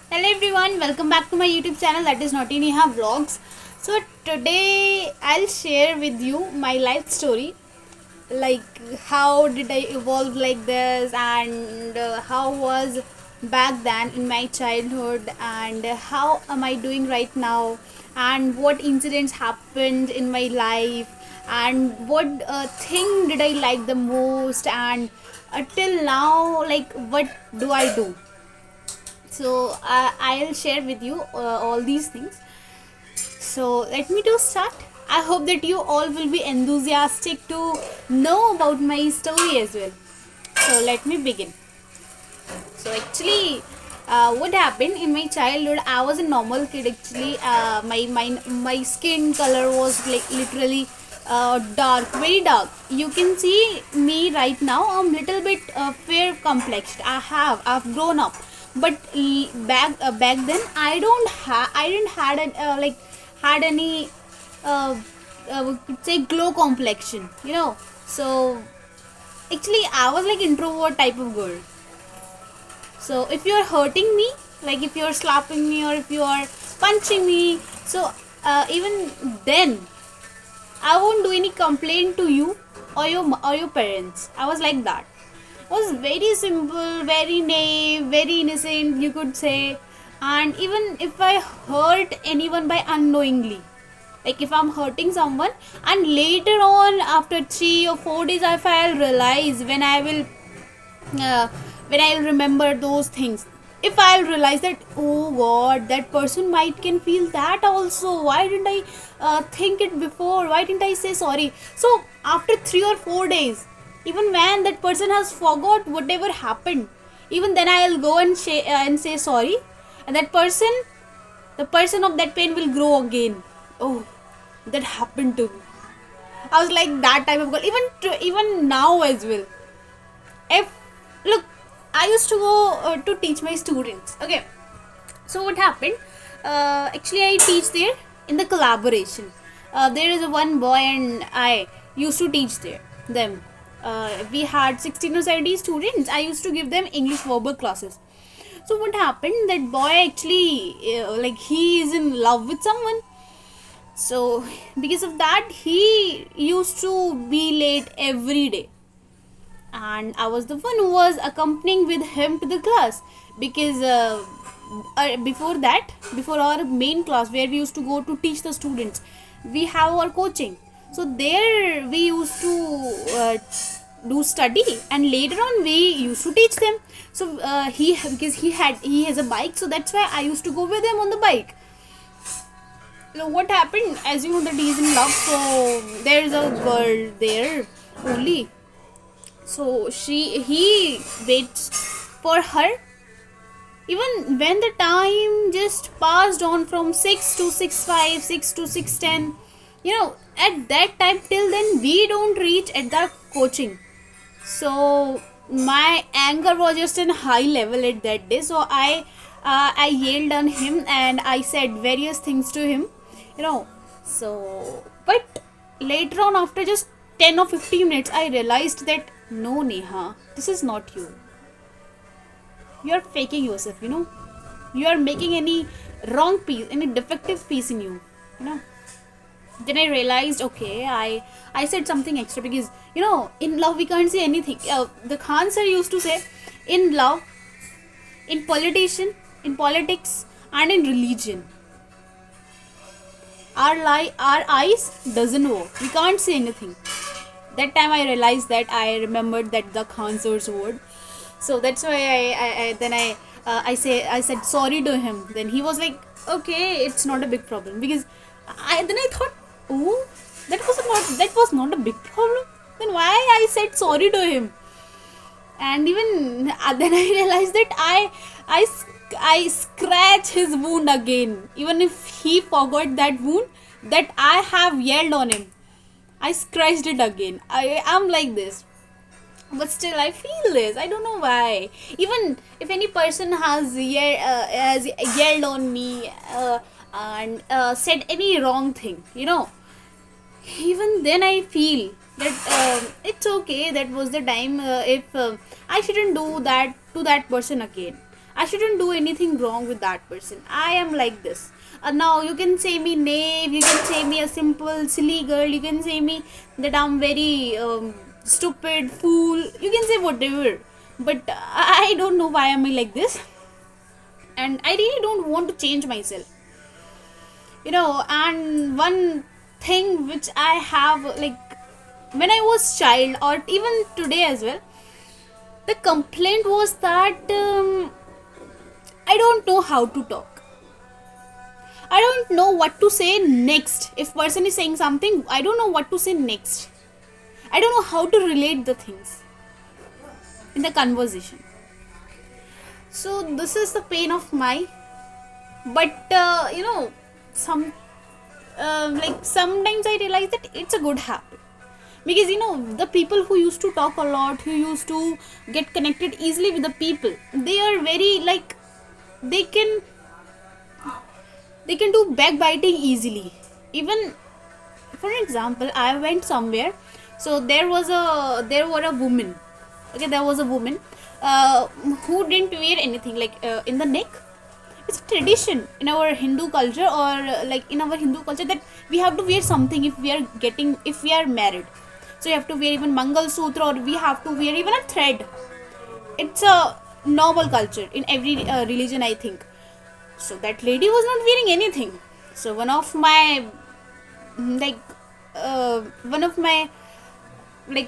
Hello everyone, welcome back to my YouTube channel, that is Naughty Neha Vlogs. So today I'll share with you my life story, like how did I evolve like this, and how was back then in my childhood, and how am I doing right now, and what incidents happened in my life, and what thing did I like the most, and till now, like what do I do. So I'll share with you all these things. So let me to start. I hope that you all will be enthusiastic to know about my story as well. So let me begin. So actually, what happened in my childhood? I was a normal kid. Actually, my skin color was like literally dark, very dark. You can see me right now. I'm little bit fair complexed. I've grown up, but back then I didn't had had any uh, we could say glow complexion. So actually I was like introvert type of girl. So if you are hurting me, like if you are slapping me or if you are punching me, so even then I won't do any complaint to you or your parents. I was like that. I was very simple, very naive, very innocent, you could say. And even if I hurt anyone by unknowingly, like if I'm hurting someone, and later on after 3 or 4 days, if I'll realize uh, when I'll remember those things. If I'll realize that, oh God, that person might can feel that also. Why didn't I think it before? Why didn't I say sorry? So after 3 or 4 days, even when that person has forgot whatever happened, even then I'll go and say sorry, and the person of that pain will grow again. Oh, that happened to me. I was like that type of girl. Even now as well. If look, I used to go to teach my students. Okay, so what happened, actually I teach there in the collaboration. There is a one boy and I used to teach them. We had 16 or 17 students. I used to give them English verbal classes. So what happened, that boy actually like he is in love with someone. So because of that, he used to be late every day, and I was the one who was accompanying with him to the class, because before our main class where we used to go to teach the students, we have our coaching. So there we used to do study, and later on we used to teach them. So because he has a bike, so that's why I used to go with him on the bike. So what happened, as you know that he's in love, so there is a girl there only. So he waits for her, even when the time just passed on from 6 to 6:05, 6 to 6:10. At that time, till then we don't reach at the coaching. So my anger was just in high level at that day. So I yelled on him and I said various things to him. you know so but later on, after just 10 or 15 minutes, I realized that no, Neha, this is not you. You are faking yourself. You are making any wrong piece, any defective piece in you know Then I realized, okay, I said something extra, because in love we can't say anything. The Khan sir used to say, in love, in in politics, and in religion, our eyes doesn't work. We can't say anything. That time I realized that, I remembered that the Khan sir's word. So that's why I said sorry to him. Then he was like, okay, it's not a big problem, because I thought, oh, that was not a big problem. Then why I said sorry to him? And even then I realized that I scratch his wound again, even if he forgot that wound, that I have yelled on him. I scratched it again. I am like this, but still I feel this. I don't know why. Even if any person has yelled on me, and said any wrong thing, even then I feel that it's okay. That was the time. If I shouldn't do that to that person again. I shouldn't do anything wrong with that person. I am like this. Now you can say me naive, you can say me a simple silly girl, you can say me that I'm very stupid fool, you can say whatever, but I don't know why am I like this, and I really don't want to change myself. And one thing which I have, like, when I was child or even today as well, the complaint was that I don't know how to talk. I don't know what to say next. If person is saying something, I don't know what to say next. I don't know how to relate the things in the conversation. So this is the pain of my. But some like sometimes I realize that it's a good habit, because the people who used to talk a lot, who used to get connected easily with the people, they are very, like, they can do backbiting easily. Even for example, I went somewhere, so there was a woman. Okay, there was a woman who didn't wear anything, like, in the neck. It's a tradition in our Hindu culture, or like in our Hindu culture, that we have to wear something if we are married. So you have to wear even Mangal Sutra, or we have to wear even a thread. It's a normal culture in every religion, I think. So that lady was not wearing anything. So one of my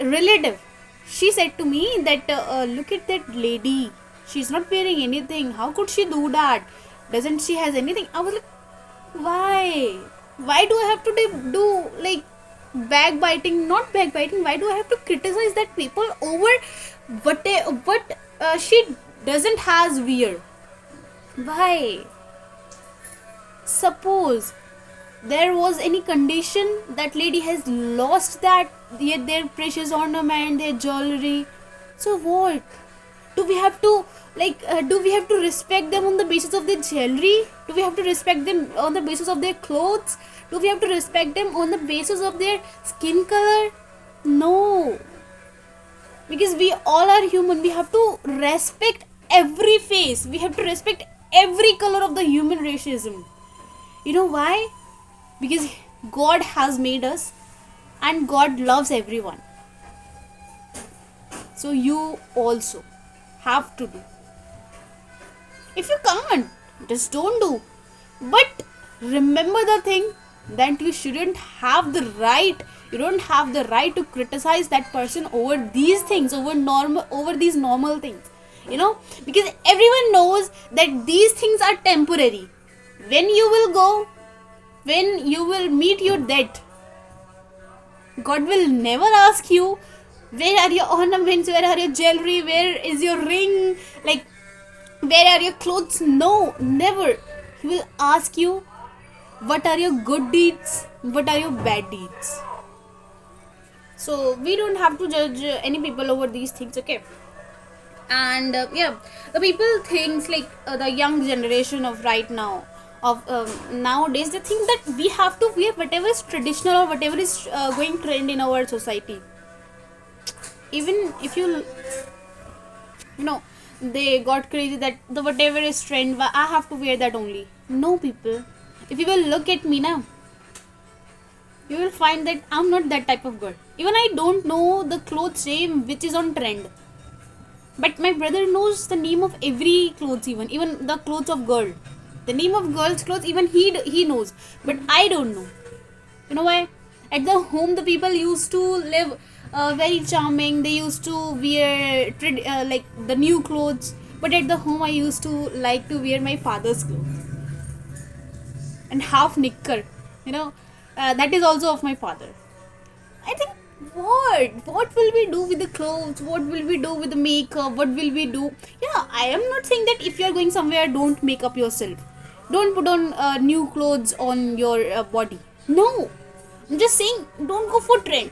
relative, she said to me that look at that lady, she's not wearing anything, how could she do that, doesn't she has anything? I was like, why do I have to do like backbiting, not backbiting, why do I have to criticize that people over what she doesn't has wear? Why? Suppose there was any condition, that lady has lost that their precious ornament, their jewelry, so what? Do we have to respect them on the basis of their jewelry? Do we have to respect them on the basis of their clothes? Do we have to respect them on the basis of their skin color? No, because we all are human. We have to respect every face, we have to respect every color of the human racism. You know why? Because God has made us, and God loves everyone. So you also have to do. If you can't, just don't do. But remember the thing, that you shouldn't have the right. You don't have the right to criticize that person over these things, over these normal things. Because everyone knows that these things are temporary. When you will meet your death, God will never ask you, where are your ornaments, where are your jewelry, where is your ring, like, where are your clothes? No, never. He will ask you, what are your good deeds, what are your bad deeds. So we don't have to judge any people over these things, okay? And the people thinks, like, the young generation of right now, of nowadays, they think that we have to wear whatever is traditional, or whatever is going trend in our society. Even if they got crazy that the whatever is trend, I have to wear that only. No, people, if you will look at me now, you will find that I'm not that type of girl. Even I don't know the clothes name which is on trend, but my brother knows the name of every clothes, even the clothes of girl, the name of girls clothes, even he knows, but I don't know. You know why? At the home, the people used to live very charming. They used to wear like the new clothes, but at the home I used to like to wear my father's clothes and half knicker. That is also of my father. I think, what will we do with the clothes, what will we do with the makeup, what will we do? I am not saying that if you are going somewhere, don't make up yourself, don't put on new clothes on your body. No, I'm just saying, don't go for trend.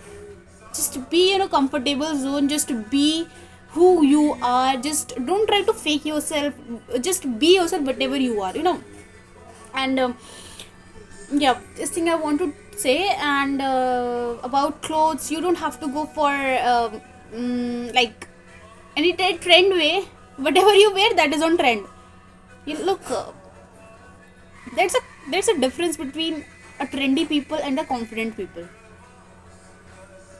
Just be in a comfortable zone, just be who you are, just don't try to fake yourself, just be yourself whatever you are. And this thing I want to say. And about clothes, you don't have to go for like any trend way. Whatever you wear, that is on trend. You look, there's a there's a difference between a trendy people and a confident people.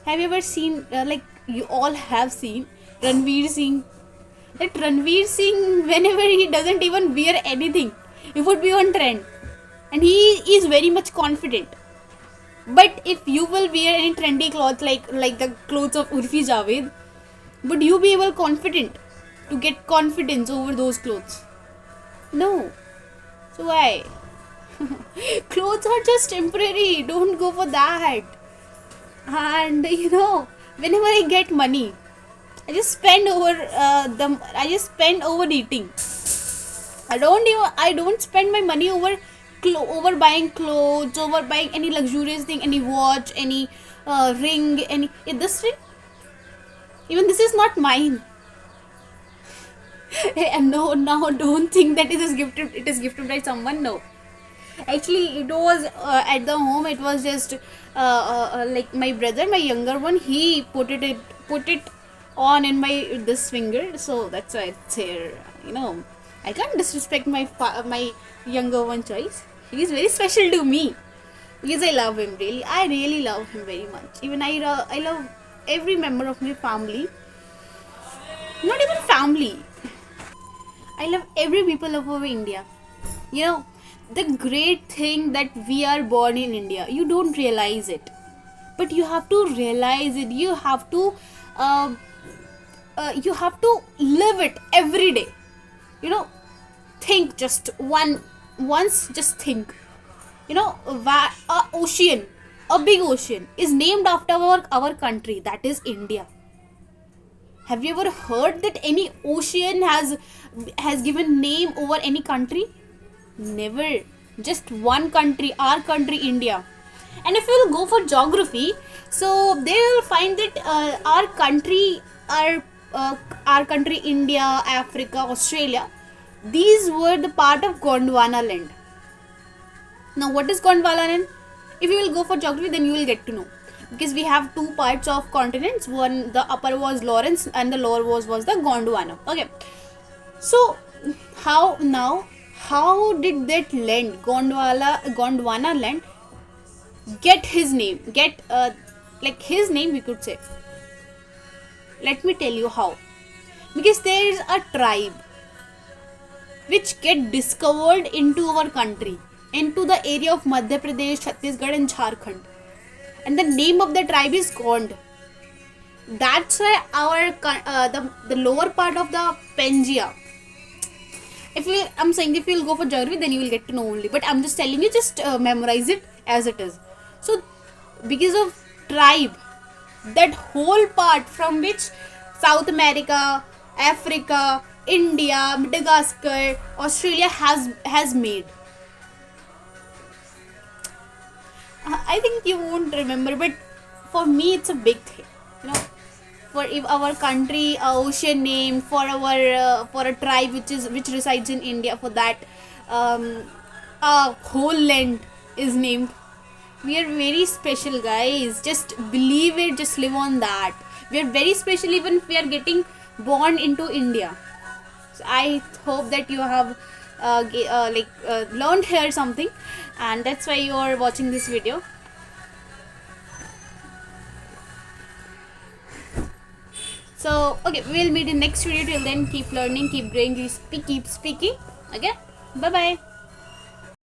Have you ever seen, like you all have seen, Ranveer Singh? That Ranveer Singh, whenever he doesn't even wear anything, he would be on trend, and he is very much confident. But if you will wear any trendy clothes like the clothes of Urfi Javed, would you be able confident to get confidence over those clothes? No. So why? Clothes are just temporary. Don't go for that. And whenever I get money, I just spend over I just spend over eating. I don't spend my money over over buying clothes, over buying any luxurious thing, any watch, any ring, any this ring. Even this is not mine. And no, now don't think that it is gifted. It is gifted by someone. No, actually, it was at the home. It was just like my brother, my younger one. He put it on in my this finger. So that's why it's here. I can't disrespect my younger one choice. He is very special to me because I love him really. I really love him very much. Even I love every member of my family. Not even family. I love every people of our India. The great thing that we are born in India. You don't realize it, but you have to realize it. You have to live it every day. Think just once. Just think. A big ocean is named after our country. That is India. Have you ever heard that any ocean has given name over any country? Never. Just one country, our country, India. And if you will go for geography, so they will find that our country, India, Africa, Australia, these were the part of Gondwana land. Now, what is Gondwana land? If you will go for geography, then you will get to know. Because we have two parts of continents. One, the upper was Lawrence and the lower was the Gondwana. Okay. So, how did that land, Gondwana land, get his name? Like his name, we could say. Let me tell you how. Because there is a tribe which get discovered into our country, into the area of Madhya Pradesh, Chhattisgarh and Jharkhand. And the name of the tribe is Gond. That's why the lower part of the Pangaea. If you'll go for geography, then you will get to know only. But I'm just telling you, just memorize it as it is. So, because of tribe, that whole part from which South America, Africa, India, Madagascar, Australia has made. I think you won't remember, but for me it's a big thing. For if our country, ocean name, for a tribe which resides in India, for that whole land is named. We are very special, guys. Just believe it. Just live on that. We are very special, even if we are getting born into India. So I hope that you have learned here something, and that's why you are watching this video. So okay, we'll meet in next video. Till then, keep learning, keep growing, keep speaking. Okay, bye bye.